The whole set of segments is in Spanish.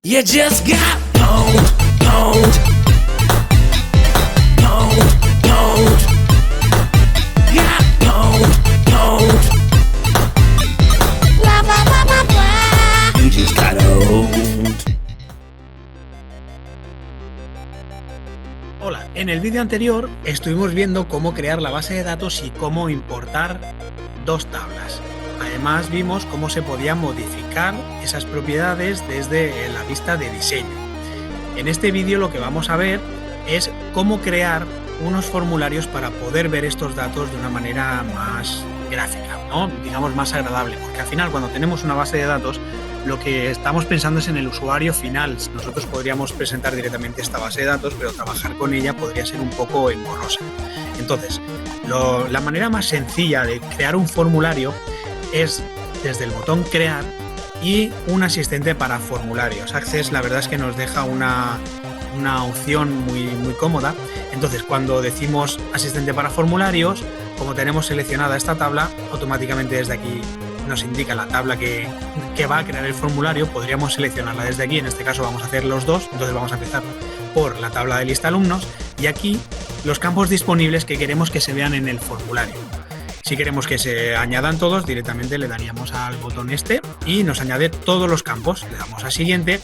You just got pwned, pwned, pwned, pwned. Got pwned, pwned. Blah, blah, blah, blah, blah. You just got owned. Hola, en el vídeo anterior estuvimos viendo cómo crear la base de datos y cómo importar dos tablas. Además vimos cómo se podían modificar esas propiedades desde la vista de diseño. En este vídeo lo que vamos a ver es cómo crear unos formularios para poder ver estos datos de una manera más gráfica, ¿no? Digamos más agradable, porque al final cuando tenemos una base de datos lo que estamos pensando es en el usuario final. Nosotros podríamos presentar directamente esta base de datos, pero trabajar con ella podría ser un poco engorrosa. Entonces, la manera más sencilla de crear un formulario es desde el botón crear y un asistente para formularios. Access la verdad es que nos deja una opción muy cómoda. Entonces cuando decimos asistente para formularios, como tenemos seleccionada esta tabla, automáticamente desde aquí nos indica la tabla que va a crear el formulario. Podríamos seleccionarla desde aquí, en este caso vamos a hacer los dos, entonces vamos a empezar por la tabla de lista alumnos y aquí los campos disponibles que queremos que se vean en el formulario. Si queremos que se añadan todos, directamente le daríamos al botón este y nos añade todos los campos. Le damos a siguiente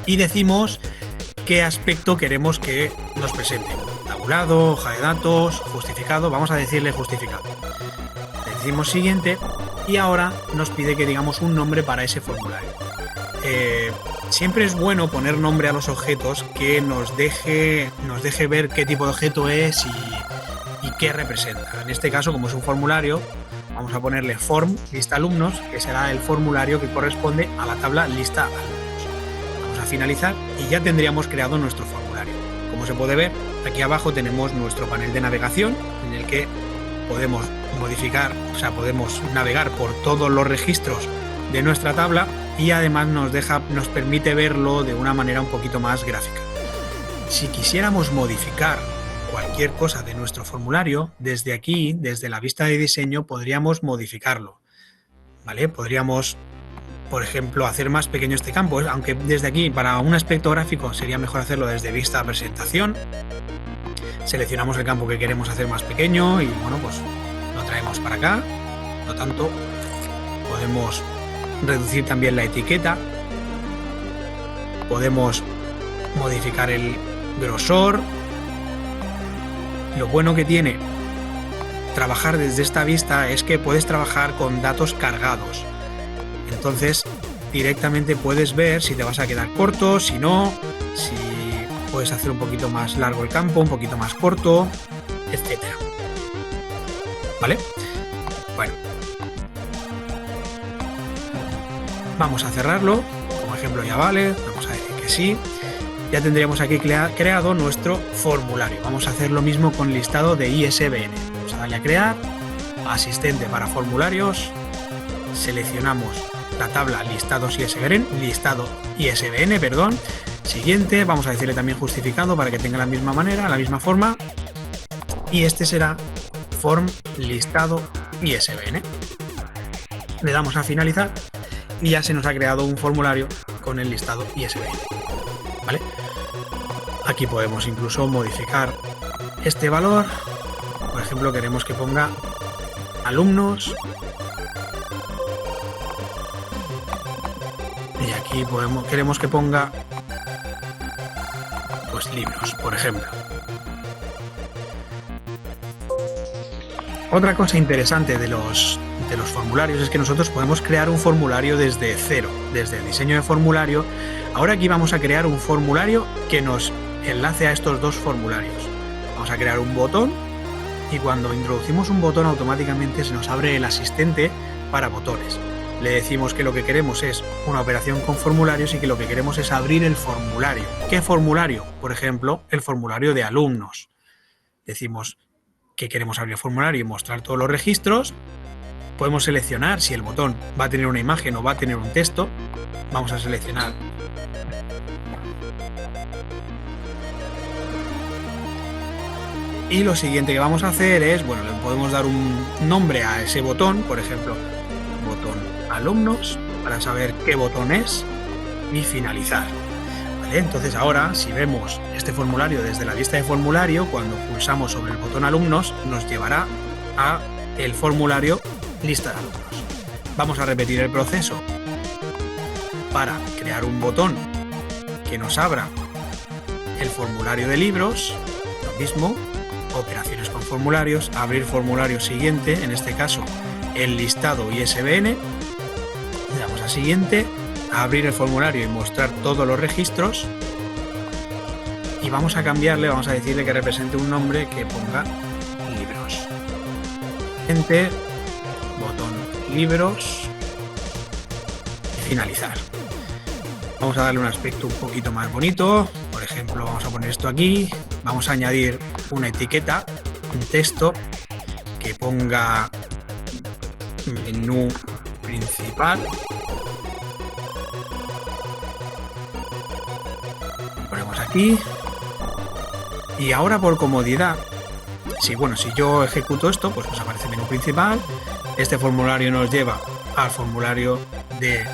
y decimos qué aspecto queremos que nos presente. Tabulado, hoja de datos, justificado. Vamos a decirle justificado. Le decimos siguiente y ahora nos pide que digamos un nombre para ese formulario. Siempre es bueno poner nombre a los objetos que nos deje ver qué tipo de objeto es y qué representa. En este caso, como es un formulario, vamos a ponerle form lista alumnos, que será el formulario que corresponde a la tabla lista alumnos. Vamos a finalizar y ya tendríamos creado nuestro formulario. Como se puede ver, aquí abajo tenemos nuestro panel de navegación en el que podemos modificar, podemos navegar por todos los registros de nuestra tabla y además nos permite verlo de una manera un poquito más gráfica. Si quisiéramos modificar cualquier cosa de nuestro formulario, desde aquí, desde la vista de diseño, podríamos modificarlo, ¿vale? Podríamos, por ejemplo, hacer más pequeño este campo, aunque desde aquí, para un aspecto gráfico, sería mejor hacerlo desde vista presentación. Seleccionamos el campo que queremos hacer más pequeño y, bueno, pues lo traemos para acá. Por lo tanto, podemos reducir también la etiqueta. Podemos modificar el grosor. Lo bueno que tiene trabajar desde esta vista es que puedes trabajar con datos cargados. Entonces, directamente puedes ver si te vas a quedar corto, si no, si puedes hacer un poquito más largo el campo, un poquito más corto, etcétera. ¿Vale? Bueno. Vamos a cerrarlo. Como ejemplo ya vale. Vamos a decir que sí. Ya tendríamos aquí creado nuestro formulario. Vamos a hacer lo mismo con listado de ISBN. Vamos a darle a crear, asistente para formularios, seleccionamos la tabla listados ISBN, siguiente, vamos a decirle también justificado para que tenga la misma manera, la misma forma, y este será form listado ISBN. Le damos a finalizar y ya se nos ha creado un formulario con el listado ISBN. ¿Vale? Aquí podemos incluso modificar este valor. Por ejemplo, queremos que ponga alumnos y aquí queremos que ponga pues libros, por ejemplo. Otra cosa interesante de los formularios es que nosotros podemos crear un formulario desde cero, desde el diseño de formulario. Ahora aquí vamos a crear un formulario que nos enlace a estos dos formularios. Vamos a crear un botón y cuando introducimos un botón automáticamente se nos abre el asistente para botones. Le decimos que lo que queremos es una operación con formularios y que lo que queremos es abrir el formulario. ¿Qué formulario? Por ejemplo, el formulario de alumnos. Decimos que queremos abrir el formulario y mostrar todos los registros. Podemos seleccionar si el botón va a tener una imagen o va a tener un texto. Vamos a seleccionar y lo siguiente que vamos a hacer es, bueno, le podemos dar un nombre a ese botón, por ejemplo, botón alumnos, para saber qué botón es. y finalizar. ¿Vale? Entonces ahora, si vemos este formulario desde la vista de formulario, cuando pulsamos sobre el botón alumnos, nos llevará a el formulario lista de alumnos. Vamos a repetir el proceso para crear un botón que nos abra el formulario de libros, lo mismo, operaciones con formularios, abrir formulario siguiente, en este caso el listado ISBN, le damos a siguiente, a abrir el formulario y mostrar todos los registros, y vamos a cambiarle, vamos a decirle que represente un nombre que ponga libros. Siguiente, botón libros, finalizar. Vamos a darle un aspecto un poquito más bonito, por ejemplo vamos a poner esto aquí, vamos a añadir una etiqueta, un texto que ponga menú principal, lo ponemos aquí, y ahora por comodidad, si yo ejecuto esto, pues nos aparece menú principal, este formulario nos lleva al formulario de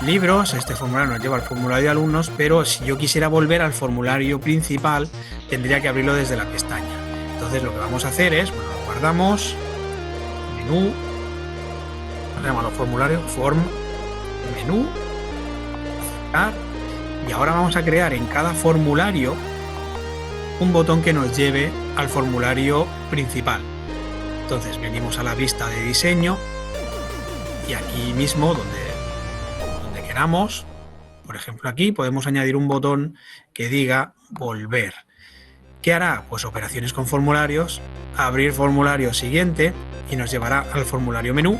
libros, este formulario nos lleva al formulario de alumnos, pero si yo quisiera volver al formulario principal tendría que abrirlo desde la pestaña. Entonces lo que vamos a hacer es, lo guardamos, menú, llamamos formulario, form, menú, aceptar, y ahora vamos a crear en cada formulario un botón que nos lleve al formulario principal. Entonces venimos a la vista de diseño y aquí mismo donde queramos, por ejemplo aquí podemos añadir un botón que diga volver. ¿Qué hará? Pues operaciones con formularios, abrir formulario siguiente y nos llevará al formulario menú.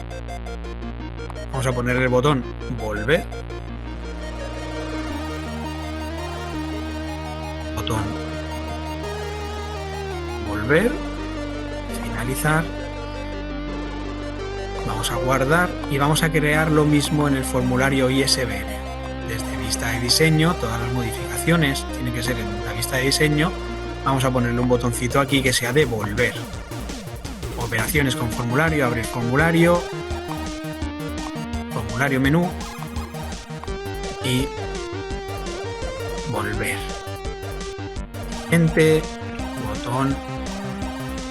Vamos a poner el botón volver, botón volver, finalizar, vamos a guardar y vamos a crear lo mismo en el formulario ISBN. Desde vista de diseño, todas las modificaciones tienen que ser en la vista de diseño. Vamos a ponerle un botoncito aquí que sea de volver. Operaciones con formulario, abrir formulario, formulario menú y volver. Siguiente, botón,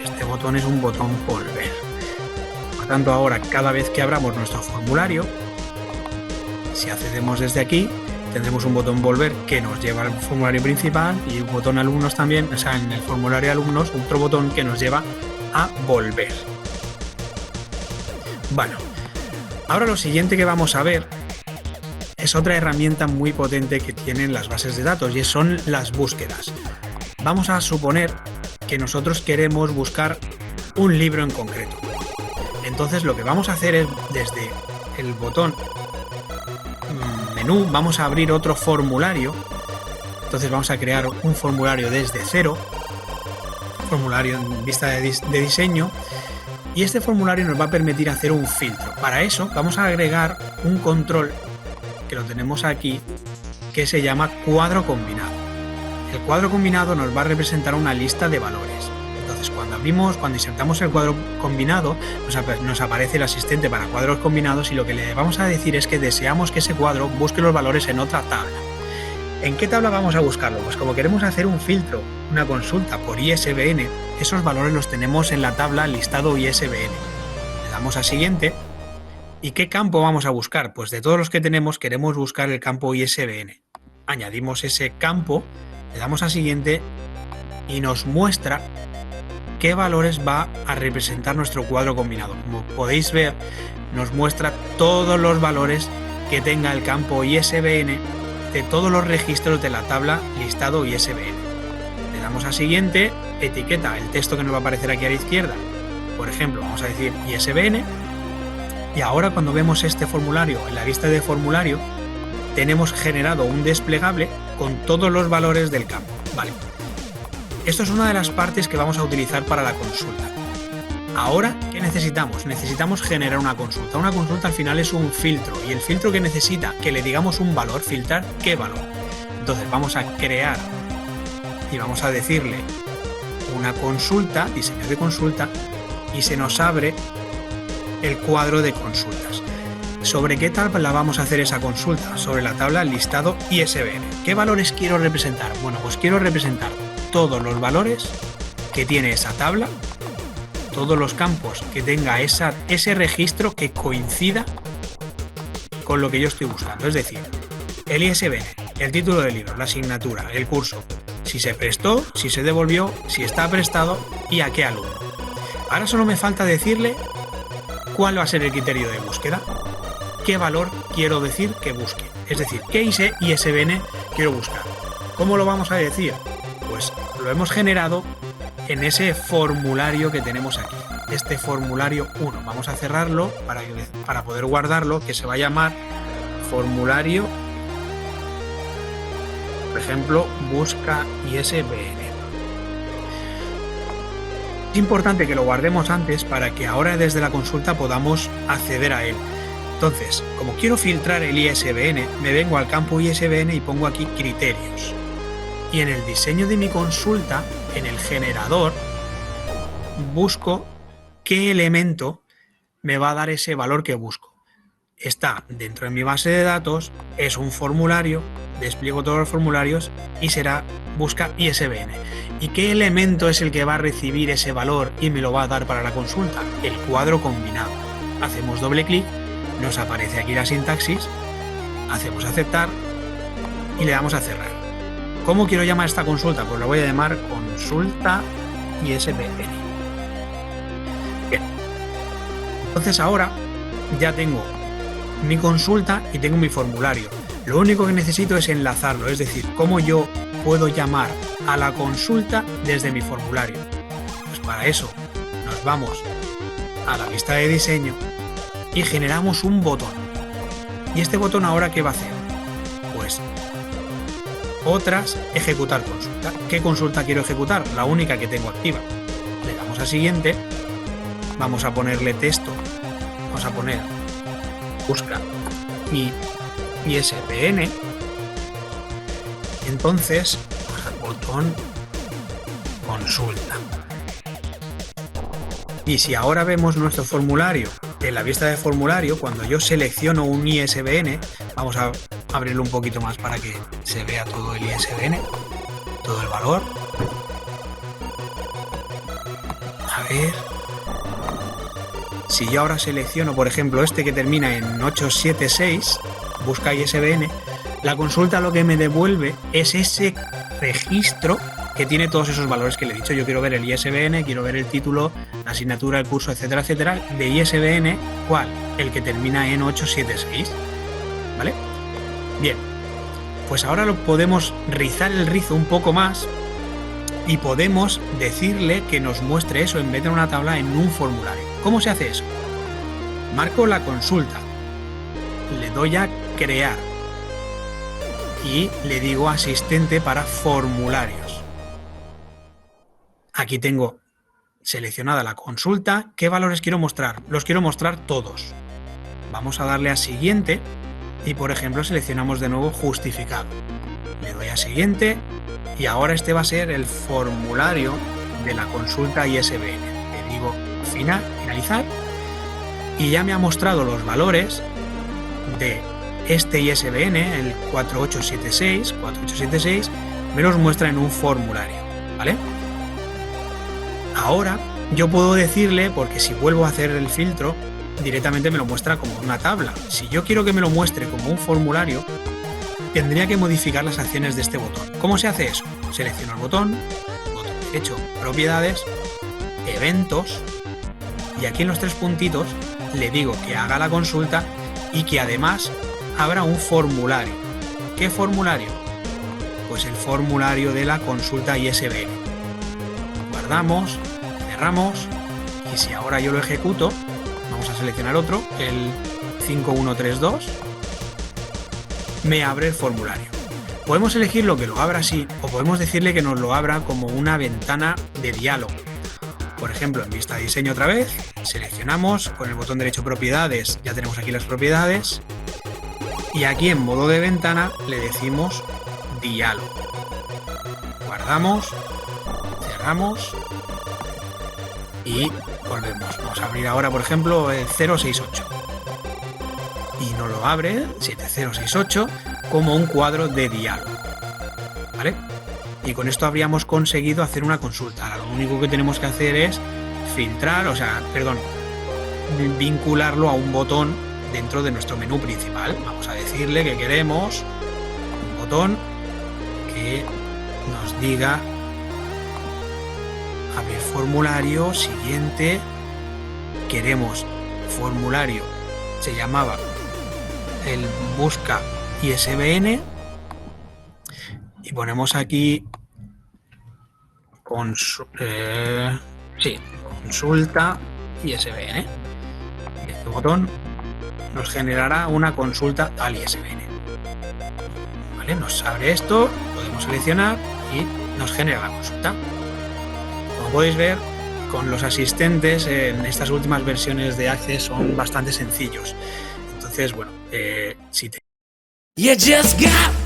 este botón es un botón volver. Por tanto, ahora cada vez que abramos nuestro formulario, si accedemos desde aquí, tendremos un botón volver que nos lleva al formulario principal y un botón alumnos también, o sea, en el formulario alumnos, otro botón que nos lleva a volver. Bueno, ahora lo siguiente que vamos a ver es otra herramienta muy potente que tienen las bases de datos y son las búsquedas. Vamos a suponer que nosotros queremos buscar un libro en concreto. Entonces lo que vamos a hacer es desde el botón menú vamos a abrir otro formulario. Entonces vamos a crear un formulario desde cero, formulario en vista de diseño, y este formulario nos va a permitir hacer un filtro. Para eso vamos a agregar un control que lo tenemos aquí que se llama cuadro combinado. El cuadro combinado nos va a representar una lista de valores. Entonces cuando insertamos el cuadro combinado nos aparece el asistente para cuadros combinados y lo que le vamos a decir es que deseamos que ese cuadro busque los valores en otra tabla. ¿En qué tabla vamos a buscarlo? Pues como queremos hacer un filtro, una consulta por ISBN, esos valores los tenemos en la tabla listado ISBN. Le damos a siguiente. ¿Y qué campo vamos a buscar? Pues de todos los que tenemos queremos buscar el campo ISBN. Añadimos ese campo, le damos a siguiente y nos muestra qué valores va a representar nuestro cuadro combinado. Como podéis ver, nos muestra todos los valores que tenga el campo ISBN de todos los registros de la tabla listado ISBN. Le damos a siguiente, etiqueta el texto que nos va a aparecer aquí a la izquierda. Por ejemplo, vamos a decir ISBN. Y ahora cuando vemos este formulario en la vista de formulario, tenemos generado un desplegable con todos los valores del campo. Vale. Esto es una de las partes que vamos a utilizar para la consulta. Ahora, ¿qué necesitamos? Necesitamos generar una consulta. Una consulta al final es un filtro y el filtro que necesita que le digamos un valor, filtrar qué valor. Entonces vamos a crear y vamos a decirle una consulta, diseño de consulta, y se nos abre el cuadro de consultas. ¿Sobre qué tabla vamos a hacer esa consulta? Sobre la tabla listado ISBN. ¿Qué valores quiero representar? Bueno, pues quiero representar todos los valores que tiene esa tabla, todos los campos que tenga ese registro que coincida con lo que yo estoy buscando. Es decir, el ISBN, el título del libro, la asignatura, el curso, si se prestó, si se devolvió, si está prestado y a qué alumno. Ahora solo me falta decirle cuál va a ser el criterio de búsqueda, qué valor quiero decir que busque, es decir, qué ISBN quiero buscar. ¿Cómo lo vamos a decir? Pues lo hemos generado en ese formulario que tenemos aquí, este formulario 1. Vamos a cerrarlo para poder guardarlo, que se va a llamar formulario, por ejemplo, busca ISBN. Es importante que lo guardemos antes para que ahora desde la consulta podamos acceder a él. Entonces, como quiero filtrar el ISBN, me vengo al campo ISBN y pongo aquí criterios. Y en el diseño de mi consulta, en el generador, busco qué elemento me va a dar ese valor que busco. Está dentro de mi base de datos, es un formulario, despliego todos los formularios y será busca ISBN. ¿Y qué elemento es el que va a recibir ese valor y me lo va a dar para la consulta? El cuadro combinado. Hacemos doble clic, nos aparece aquí la sintaxis, hacemos aceptar y le damos a cerrar. ¿Cómo quiero llamar esta consulta? Pues lo voy a llamar consulta ISBN. Bien. Entonces ahora ya tengo mi consulta y tengo mi formulario. Lo único que necesito es enlazarlo, es decir, cómo yo puedo llamar a la consulta desde mi formulario. Pues para eso nos vamos a la vista de diseño y generamos un botón. ¿Y este botón ahora qué va a hacer? Pues otras, ejecutar consulta. ¿Qué consulta quiero ejecutar? La única que tengo activa. Le damos a siguiente, vamos a ponerle texto, vamos a poner busca ISBN, entonces pues al botón consulta. Y si ahora vemos nuestro formulario en la vista de formulario, cuando yo selecciono un ISBN, vamos a abrirlo un poquito más para que se vea todo el ISBN, todo el valor. A ver, si yo ahora selecciono, por ejemplo, este que termina en 876, busca ISBN, la consulta lo que me devuelve es ese registro que tiene todos esos valores que le he dicho. Yo quiero ver el ISBN, quiero ver el título, la asignatura, el curso, etcétera, etcétera. De ISBN, ¿cuál? El que termina en 876, ¿vale? Bien, pues ahora lo podemos rizar el rizo un poco más y podemos decirle que nos muestre eso en vez de una tabla en un formulario. ¿Cómo se hace eso? Marco la consulta, le doy a crear y le digo asistente para formularios. Aquí tengo seleccionada la consulta. ¿Qué valores quiero mostrar? Los quiero mostrar todos. Vamos a darle a siguiente y, por ejemplo, seleccionamos de nuevo justificado. Le doy a siguiente y ahora este va a ser el formulario de la consulta ISBN. Le digo finalizar y ya me ha mostrado los valores de este ISBN, el 4876, me los muestra en un formulario, ¿vale? Ahora yo puedo decirle, porque si vuelvo a hacer el filtro, directamente me lo muestra como una tabla. Si yo quiero que me lo muestre como un formulario, tendría que modificar las acciones de este botón. ¿Cómo se hace eso? Selecciono el botón derecho, propiedades, eventos, y aquí en los tres puntitos le digo que haga la consulta y que además abra un formulario. ¿Qué formulario? Pues el formulario de la consulta ISBN. Guardamos, cerramos y si ahora yo lo ejecuto, vamos a seleccionar otro, el 5132, me abre el formulario. Podemos elegir lo que lo abra así o podemos decirle que nos lo abra como una ventana de diálogo. Por ejemplo, en vista de diseño otra vez, seleccionamos con el botón derecho propiedades, ya tenemos aquí las propiedades y aquí en modo de ventana le decimos diálogo. Guardamos, cerramos y volvemos. Vamos a abrir ahora, por ejemplo, el 068. y nos lo abre 7068 como un cuadro de diálogo, ¿vale? Y con esto habríamos conseguido hacer una consulta. Ahora, lo único que tenemos que hacer es vincularlo a un botón dentro de nuestro menú principal. Vamos a decirle que queremos un botón que nos diga abrir formulario, siguiente, queremos formulario, se llamaba el busca ISBN y ponemos aquí consulta ISBN. Este botón nos generará una consulta al ISBN. ¿Vale? Nos abre esto, podemos seleccionar y nos genera la consulta. Como podéis ver, con los asistentes en estas últimas versiones de Access son bastante sencillos. Entonces, bueno, si te... You just got